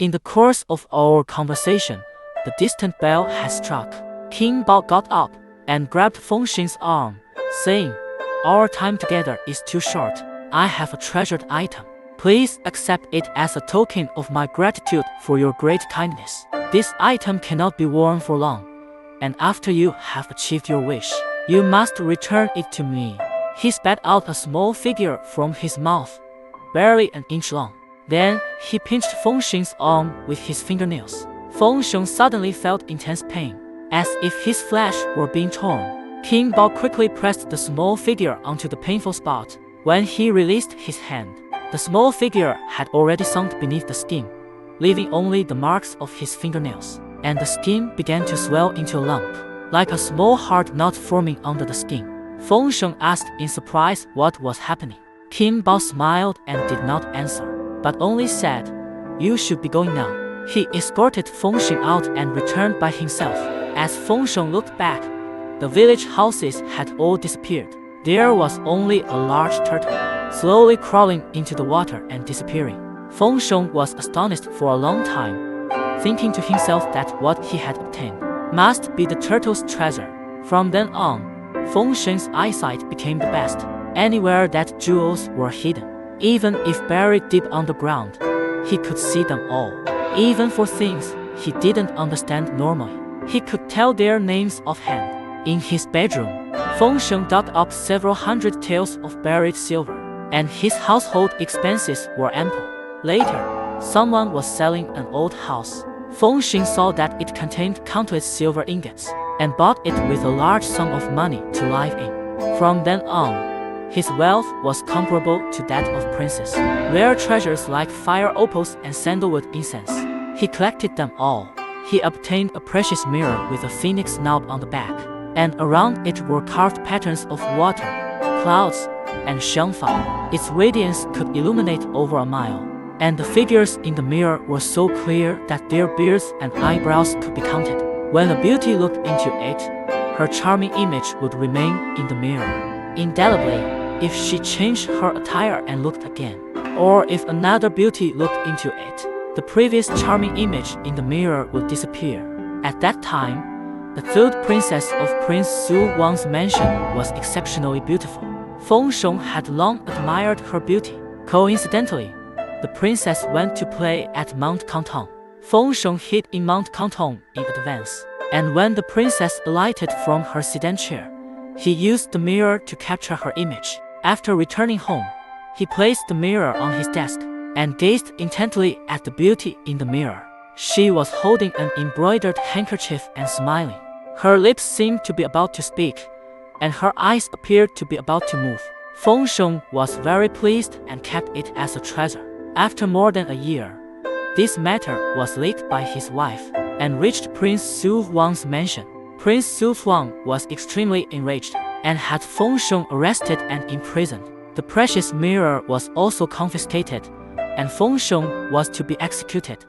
In the course of our conversation, the distant bell had struck. King Bao got up and grabbed Feng Xing's arm, saying, "Our time together is too short. I have a treasured item. Please accept it as a token of my gratitude for your great kindness. This item cannot be worn for long, and after you have achieved your wish, you must return it to me." He spat out a small figure from his mouth, barely an inch long. Then he pinched Feng Xing's arm with his fingernails. Feng Xing suddenly felt intense pain, as if his flesh were being torn. King Bao quickly pressed the small figure onto the painful spot. When he released his hand, the small figure had already sunk beneath the skin, leaving only the marks of his fingernails, and the skin began to swell into a lump, like a small hard knot forming under the skin. Feng Xing asked in surprise what was happening. King Bao smiled and did not answer, but only said, "You should be going now." He escorted Feng Xing out and returned by himself. As Feng Xing looked back, the village houses had all disappeared. There was only a large turtle, slowly crawling into the water and disappearing. Feng Xing was astonished for a long time, thinking to himself that what he had obtained must be the turtle's treasure. From then on, Feng Xing's eyesight became the best. Anywhere that jewels were hidden, even if buried deep underground, he could see them all. Even for things he didn't understand normally, he could tell their names offhand. In his bedroom, Feng Xing dug up several hundred taels of buried silver, and his household expenses were ample. Later, someone was selling an old house. Feng Xing saw that it contained countless silver ingots, and bought it with a large sum of money to live in. From then on, his wealth was comparable to that of princes. Rare treasures like fire opals and sandalwood incense, he collected them all. He obtained a precious mirror with a phoenix knob on the back, and around it were carved patterns of water, clouds, and shangfang. Its radiance could illuminate over a mile, and the figures in the mirror were so clear that their beards and eyebrows could be counted. When a beauty looked into it, her charming image would remain in the mirror, indelibly, if she changed her attire and looked again, or if another beauty looked into it, the previous charming image in the mirror would disappear. At that time, the third princess of Prince Su Wang's mansion was exceptionally beautiful. Feng Xing had long admired her beauty. Coincidentally, the princess went to play at Mount Canton. Feng Xing hid in Mount Canton in advance, and when the princess alighted from her sedan chair, he used the mirror to capture her image. After returning home, he placed the mirror on his desk and gazed intently at the beauty in the mirror. She was holding an embroidered handkerchief and smiling. Her lips seemed to be about to speak, and her eyes appeared to be about to move. Feng Xing was very pleased and kept it as a treasure. After more than a year, this matter was leaked by his wife and reached Prince Su Wang's mansion. Prince Su Wang was extremely enraged and had Feng Xing arrested and imprisoned. The precious mirror was also confiscated, and Feng Xing was to be executed.